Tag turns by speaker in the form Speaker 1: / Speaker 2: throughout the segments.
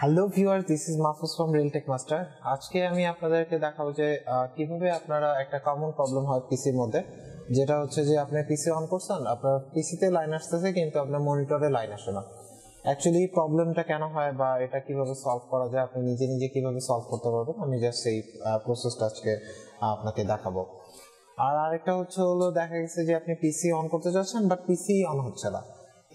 Speaker 1: Hello viewer, this is Mahfuz from real tech master. আজকে আমি আপনাদেরকে দেখাবো যে কিভাবে আপনারা একটা কমন প্রবলেম হয় পিসির মধ্যে, যেটা হচ্ছে যে আপনি পিসি অন করছেন, আপনার পিসিতে লাইন আসতেছে কিন্তু আপনার মনিটরে লাইন আসে না। অ্যাকচুয়ালি প্রবলেমটা কেন হয় বা এটা কিভাবে সলভ করা যায়, আপনি নিজে নিজে কিভাবে সলভ করতে পারবেন, আমি জাস্ট সেই প্রসেসটা আজকে আপনাকে দেখাবো। আর আরেকটা হলো দেখা গেছে যে আপনি পিসি অন করতে চাচ্ছেন বাট পিসি অন হচ্ছে না।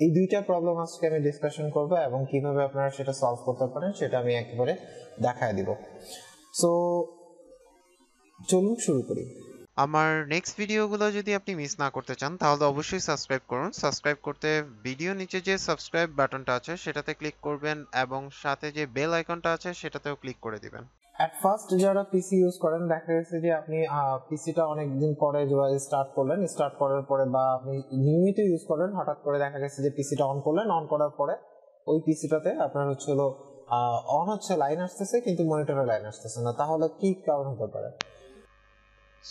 Speaker 1: এই দুইটা প্রবলেম আজকে আমি ডিসকাশন করব এবং কিভাবে আপনারা সেটা সলভ করতে পারেন সেটা আমি একেবারে দেখায় দিব। সো চলুন শুরু করি।
Speaker 2: আমার নেক্সট ভিডিওগুলো যদি আপনি মিস না করতে চান তাহলে অবশ্যই সাবস্ক্রাইব করুন। সাবস্ক্রাইব করতে ভিডিও নিচে যে সাবস্ক্রাইব বাটনটা আছে সেটাতে ক্লিক করবেন এবং সাথে যে বেল আইকনটা আছে সেটাতেও ক্লিক করে দিবেন।
Speaker 1: অ্যাট ফার্স্ট যারা পিসি ইউজ করেন দেখা গেছে যে আপনি পিসিটা অনেকদিন পরে স্টার্ট করলেন, স্টার্ট করার পরে বা আপনি নিয়মিত ইউজ করেন, হঠাৎ করে দেখা গেছে যে পিসিটা অন করলেন, অন করার পরে ওই পিসিটাতে আপনার অন হচ্ছে, লাইন আসতেছে কিন্তু মনিটরে লাইন আসতেছে না। তাহলে কি কারণ হতে পারে?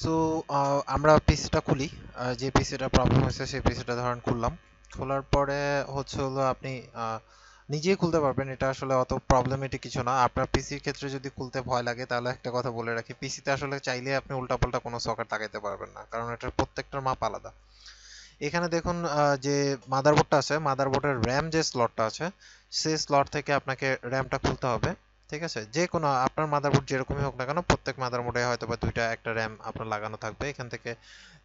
Speaker 2: সো আমরা পিসিটা খুলি। যে পিসিটা প্রবলেম হয়েছে সেই পিসিটা ধরেন খুললাম। খোলার পরে আপনি নিজেই খুলতে পারবেন। এটা আসলে অত প্রবলেমেটিক কিছু না। আপনার পিসির ক্ষেত্রে যদি খুলতে ভয় লাগে তাহলে একটা কথা বলে রাখি, পিসিতে আসলে চাইলে আপনি উল্টাপাল্টা কোনো সকেট লাগাইতে পারবেন না, কারণ এটার প্রত্যেকটার মাপ আলাদা। এখানে দেখুন যে মাদারবোর্ডটা আছে, মাদারবোর্ডের র্যাম যে স্লটটা আছে সেই স্লট থেকে আপনাকে র্যামটা খুলতে হবে। ঠিক আছে, যে কোনো আপনার মাদারবোর্ড যেরকমই হোক না কেন, প্রত্যেক মাদারবোর্ডে হয়তো বা দুইটা একটা র্যাম আপনার লাগানো থাকবে। এখান থেকে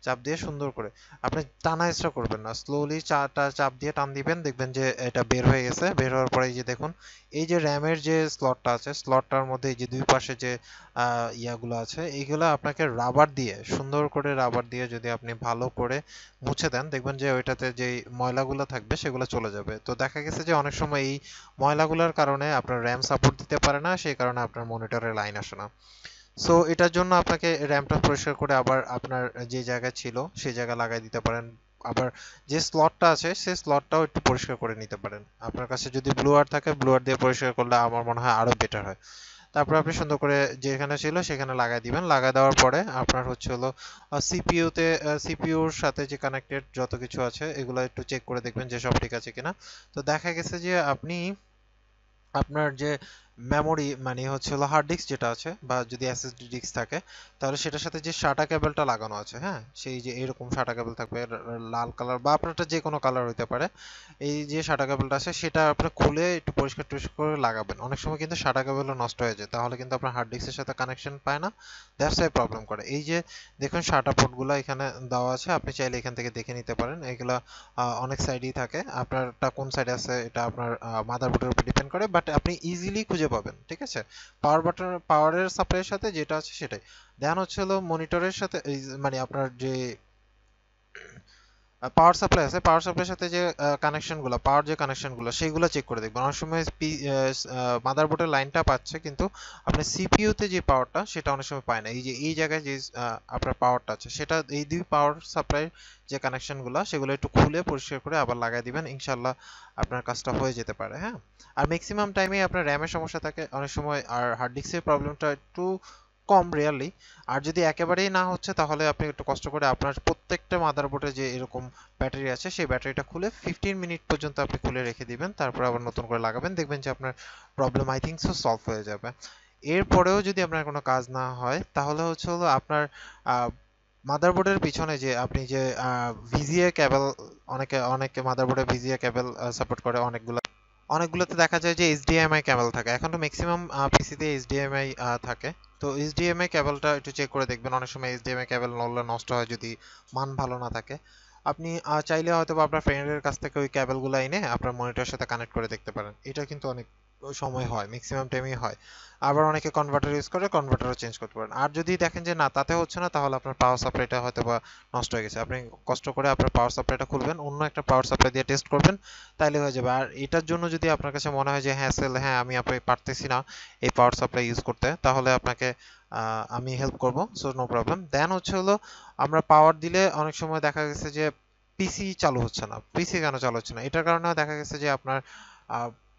Speaker 2: চাপ দিয়ে সুন্দর করে আপনি টানা এক্সট্রা করবেন না, স্লোলি চাপ দিয়ে টান দিবেন, দেখবেন যে এটা বের হয়ে গেছে। বের হওয়ার পরে এই যে দেখুন, এই যে র্যামের যে স্লটটা আছে, স্লটটার মধ্যে এই যে দুই পাশে যে ইয়াগুলো আছে, এইগুলো আপনাকে রাবার দিয়ে, সুন্দর করে রাবার দিয়ে যদি আপনি ভালো করে মুছে দেন, দেখবেন যে ওইটাতে যে ময়লাগুলো থাকবে সেগুলো চলে যাবে। তো দেখা গেছে যে অনেক সময় এই ময়লাগুলোর কারণে আপনার র্যাম সাপোর্ট দিতে পারে না, সেই কারণে আপনার মনিটরে লাইন আসে না। সো এটার জন্য আপনাকে র্যামটা পরিষ্কার করে আবার আপনার যে জায়গায় ছিল সেই জায়গায় লাগাই দিতে পারেন। আবার যে স্লটটা আছে সেই স্লটটাও একটু পরিষ্কার করে নিতে পারেন। আপনার কাছে যদি ব্লুয়ার থাকে, ব্লুয়ার দিয়ে পরিষ্কার করলে আমার মনে হয় আরো বেটার হয়। তারপর আপনি সুন্দর করে যেখানে ছিল সেখানে লাগাই দিবেন। লাগাই দেওয়ার পরে আপনার সিপিইউতে, সিপিইউর সাথে যে কানেক্টেড যত কিছু আছে এগুলো একটু চেক করে দেখবেন যে সব ঠিক আছে কিনা। তো দেখা গেছে যে আপনি আপনার যে মেমোরি মানে হার্ড ডিস্ক যেটা আছে বা যদি এসএসডি ডিস্ক থাকে, তাহলে সেটার সাথে যে সাটা কেবলটা লাগানো আছে, হ্যাঁ, সেই যে এরকম সাটা কেবল থাকবে, লাল কালার বা আপনারটা যে কোনো কালার হতে পারে। এই যে সাটা কেবলটা আছে সেটা আপনার খুলে একটু পরিষ্কার টরিষ্কার করে লাগাবেন। অনেক সময় কিন্তু সাটা কেবলও নষ্ট হয়ে যায়, তাহলে কিন্তু আপনার হার্ড ডিস্কের সাথে কানেকশন পায় না, দ্যাটস ওয়াই প্রবলেম করে। এই যে দেখুন সাটা পোর্টগুলো এখানে দেওয়া আছে, আপনি চাইলে এখান থেকে দেখে নিতে পারেন। এগুলা অনেক সাইডেই থাকে, আপনারটা কোন সাইডে আছে এটা আপনার মাদারবোর্ডের উপর ডিপেন্ড করে, বাট আপনি ইজিলি খুঁজে পাবেন। ঠিক আছে, পাওয়ারের সাপ্লাইয়ের সাথে যেটা আছে সেটাই। দেন মনিটরের সাথে মানে আপনার যে পাওয়ার সাপ্লাই আছে, পাওয়ার সাপ্লাইয়ের সাথে যে কানেকশনগুলো, পাওয়ার যে কানেকশনগুলো সেইগুলো চেক করে দেখবেন। অনেক সময় মাদারবোর্ডের লাইনটা পাচ্ছে কিন্তু আপনার সিপিইউতে যে পাওয়ারটা সেটা অনেক সময় পায় না। এই যে এই জায়গায় যে আপনার পাওয়ারটা আছে সেটা, এই দুই পাওয়ার সাপ্লাই যে কানেকশনগুলো সেগুলো একটু খুলে পরিষ্কার করে আবার লাগাই দিবেন, ইনশাল্লাহ আপনার কাজটা হয়ে যেতে পারে। হ্যাঁ, আর ম্যাক্সিমাম টাইমে আপনার র্যামের সমস্যা থাকে অনেক সময়, আর হার্ড ডিস্কের প্রবলেমটা একটু কম, রিয়ারলি। আর যদি একেবারেই না হচ্ছে তাহলে আপনি একটু কষ্ট করে আপনার প্রত্যেকটা মাদারবোর্ডে যে এরকম ব্যাটারি আছে সেই ব্যাটারিটা খুলে 15 মিনিট পর্যন্ত আপনি খুলে রেখে দিবেন, তারপর আবার নতুন করে লাগাবেন, দেখবেন যে আপনার problem I think so solve হয়ে যাবে। এরপরেও যদি আপনার কোনো কাজ না হয় তাহলে আপনার মাদারবোর্ডের পিছনে যে আপনি যে ভিজিএ কেবল, অনেকে অনেকে মাদারবোর্ডে ভিজিএ কেবল সাপোর্ট করে, অনেকগুলোতে দেখা যায় যে এইচডিএমআই কেবল থাকে। এখন তো ম্যাক্সিমাম পিসিতে এইচডিএমআই থাকে। তো এইচডিএমআই কেবলটা একটু চেক করে দেখবেন, অনেক সময় এইচডিএমআই কেবল নড়লে নষ্ট হয় যদি মান ভালো না থাকে। আপনি চাইলে হয়তো বা আপনার ফ্রেন্ডের কাছ থেকে ওই কেবলগুলো এনে আপনার মনিটরের সাথে কানেক্ট করে দেখতে পারেন। এটা কিন্তু অনেক সময় হয়, ম্যাক্সিমাম টাইমই হয়। আবার অনেকে কনভার্টার ইউজ করে, কনভার্টারও চেঞ্জ করতে পারেন। আর যদি দেখেন যে না তাতে হচ্ছে না, তাহলে আপনার পাওয়ার সাপ্লাইটা হয়তো বা নষ্ট হয়ে গেছে। আপনি কষ্ট করে আপনার পাওয়ার সাপ্লাইটা খুলবেন, অন্য একটা পাওয়ার সাপ্লাই দিয়ে টেস্ট করবেন, তাইলে হয়ে যাবে। আর এটার জন্য যদি আপনার কাছে মনে হয় যে হ্যাঁ আমি আপনি পারতেছি না এই পাওয়ার সাপ্লাই ইউজ করতে, তাহলে আপনাকে আমি হেল্প করব, সো নো প্রবলেম। দেন আমরা পাওয়ার দিলে অনেক সময় দেখা গেছে যে পিসি চালু হচ্ছে না। পিসি কেন চালু হচ্ছে না? এটার কারণে দেখা গেছে যে আপনার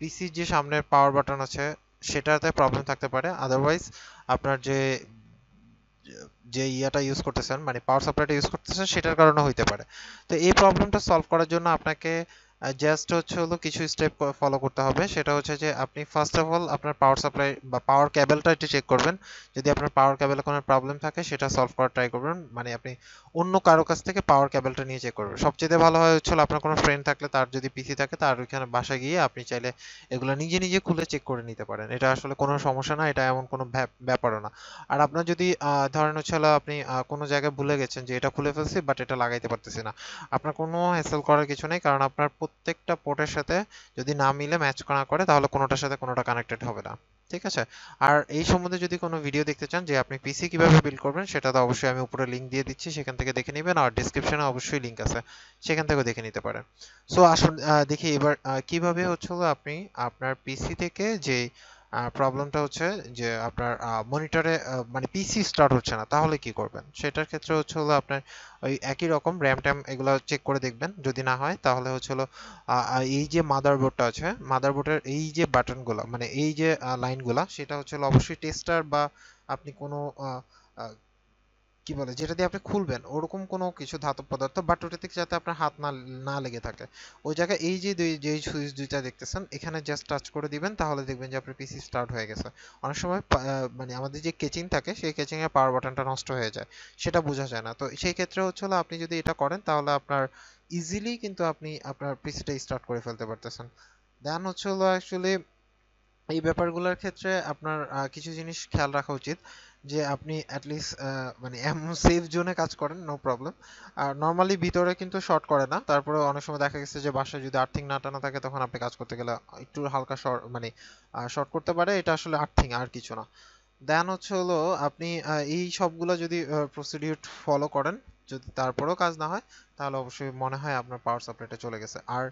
Speaker 2: পিসির যে সামনের পাওয়ার বাটন আছে সেটাতে প্রবলেম থাকতে পারে। আদারওয়াইজ আপনার যে যে ইয়াটা ইউজ করতেছেন, মানে পাওয়ার সাপ্লাইটা ইউজ করতেছেন, সেটার কারণে হইতে পারে। তো এই প্রবলেমটা সলভ করার জন্য আপনাকে জাস্ট হচ্ছে হলো কিছু স্টেপ ফলো করতে হবে। সেটা হচ্ছে যে আপনি ফার্স্ট অফ অল আপনার পাওয়ার সাপ্লাই বা পাওয়ার কেবলটা একটু চেক করবেন। যদি আপনার পাওয়ার কেবলে কোনো প্রবলেম থাকে সেটা সলভ করার ট্রাই করবেন। মানে আপনি অন্য কারো কাছ থেকে পাওয়ার কেবলটা নিয়ে চেক করবেন। সবচেয়ে ভালো হয় হচ্ছে হলো আপনার কোনো ফ্রেন্ড থাকলে, তার যদি পিসি থাকে, তার ওইখানে বাসায় গিয়ে আপনি চাইলে এগুলো নিজে নিজে খুলে চেক করে নিতে পারেন। এটা আসলে কোনো সমস্যা না, এটা এমন কোনো ব্যাপারও না। আর আপনার যদি ধরেন হচ্ছে হলো আপনি কোনো জায়গায় ভুলে গেছেন যে এটা খুলে ফেলছি বাট এটা লাগাইতে পারতেছি না, আপনার কোনো হ্যাসেল করার কিছু নেই, কারণ আপনার প্রত্যেকটা পোর্টের সাথে যদি না মিলে, ম্যাচ না করে, তাহলে কোনোটার সাথে কোনোটা কানেক্টেড হবে না। ঠিক আছে? আর এই সম্বন্ধে যদি কোনো ভিডিও দেখতে চান যে আপনি পিসি কিভাবে বিল্ড করবেন, সেটা তো অবশ্যই আমি উপরে লিংক দিয়ে দিচ্ছি, সেখান থেকে দেখে নেবেন। আর ডেসক্রিপশনে অবশ্যই লিংক আছে, সেখান থেকেও দেখে নিতে পারেন। সো আসুন দেখি এবার কিভাবে হচ্ছে হলো আপনি আপনার পিসি থেকে যে প্রবলেমটা হচ্ছে যে আপনার মনিটরে মানে পিসি স্টার্ট হচ্ছে না, তাহলে কি করবেন। সেটার ক্ষেত্রে হচ্ছে হলো আপনার ওই একই রকম র্যাম ট্যাম এগুলো চেক করে দেখবেন। যদি না হয় তাহলে হচ্ছে হলো এই যে মাদারবোর্ডটা আছে, মাদারবোর্ডের এই যে বাটনগুলো, মানে এই যে লাইনগুলা, সেটা হচ্ছে হলো অবশ্যই টেস্টার বা আপনি কোনো আহ, আহ, কি বলে যেটা দিয়ে আপনি খুলবেন ওরকম কোনো কিছু ধাতব পদার্থ, বাট ওটা থেকে যাতে আপনার হাত না না লেগে থাকে, ওই জায়গায় এই যে যেই সুইচ দুইটা দেখতেছেন এখানে জাস্ট টাচ করে দিবেন, তাহলে দেখবেন যে আপনার পিসি স্টার্ট হয়ে গেছে। অনেক সময় মানে আমাদের যে কেচিং থাকে সেই কেচিং এর পাওয়ার বাটনটা নষ্ট হয়ে যায়, সেটা বোঝা যায় না। তো সেই ক্ষেত্রে হচ্ছে হলো আপনি যদি এটা করেন তাহলে আপনার ইজিলি কিন্তু আপনি আপনার পিসিটা স্টার্ট করে ফেলতে পারতেছেন। দেন হচ্ছে হলো অ্যাকচুয়ালি এই ব্যাপারগুলোর ক্ষেত্রে আপনার কিছু জিনিস খেয়াল রাখা উচিত, যে আপনি অ্যাটলিস্ট মানে এমন সেফ জোনে কাজ করেন, নো প্রবলেম। আর নর্মালি ভিতরে কিন্তু শর্ট করে না, তারপরে অনেক সময় দেখা গেছে যে বাসায় যদি আর্থিং না টানা থাকে তখন আপনি কাজ করতে গেলে একটু হালকা শর্ট মানে শর্ট করতে পারে, এটা আসলে আর্থিং আর কিছু না। দেন হচ্ছে হলো আপনি এই সবগুলো যদি প্রসিডিউর ফলো করেন, যদি তারপরেও কাজ না হয়, তাহলে অবশ্যই মনে হয় আপনার পাওয়ার সাপ্লাইটা চলে গেছে। আর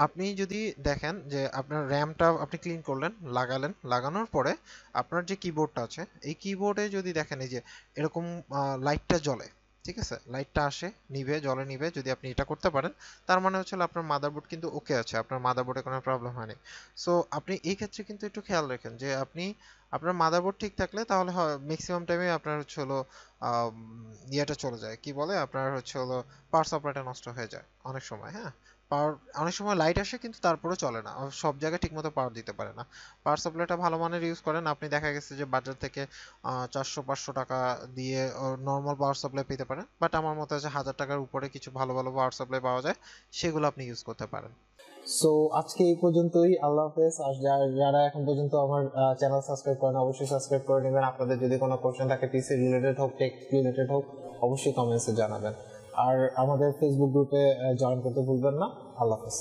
Speaker 2: আপনি যদি দেখেন যে আপনার র্যামটা আপনি ক্লিন করলেন, লাগালেন, লাগানোর পরে আপনার যে কিবোর্ডটা আছে, এই কিবোর্ডে যদি দেখেন এই যে এরকম লাইটটা জ্বলে, ঠিক আছে, লাইটটা আসে, নিভে, জ্বলে, নিভে, যদি আপনি এটা করতে পারেন, তার মানে হচ্ছে হলো আপনার মাদারবোর্ড কিন্তু ওকে আছে, আপনার মাদারবোর্ডে কোনো প্রবলেম হয়নি। সো আপনি এই ক্ষেত্রে কিন্তু একটু খেয়াল রাখেন যে আপনি আপনার মাদারবোর্ড ঠিক থাকলে তাহলে ম্যাক্সিমাম টাইমে আপনার হচ্ছে হলো ইয়েটা চলে যায়, কি বলে আপনার হচ্ছে হলো পাওয়ার সাপ্লাইটা নষ্ট হয়ে যায় অনেক সময়। হ্যাঁ, পাওয়ার অনেক সময় লাইট আসে কিন্তু তারপরেও চলে না, সব জায়গায় ঠিকমতো পাওয়ার দিতে পারে না। পাওয়ার সাপ্লাইটা ভালো মানের ইউজ করেন, আপনি দেখা গেছে যে বাজার থেকে 400-500 টাকা দিয়ে নর্মাল পাওয়ার সাপ্লাই পেতে পারেন, বাট আমার মতে আছে 1000 টাকার উপরে কিছু ভালো ভালো পাওয়ার সাপ্লাই পাওয়া যায়, সেগুলো আপনি ইউজ করতে পারেন।
Speaker 1: সো আজকে এই পর্যন্তই, আল্লাহ হাফেজ। আর যারা এখন পর্যন্ত আমার চ্যানেল সাবস্ক্রাইব করেন অবশ্যই সাবস্ক্রাইব করে নেবেন। আপনাদের যদি কোনো কোশ্চেন থাকে পিসি রিলেটেড হোক, টেক রিলেটেড হোক, অবশ্যই কমেন্টসে জানাবেন। আর আমাদের ফেসবুক গ্রুপে জয়েন করতে ভুলবেন না। আল্লাহ হাফেজ।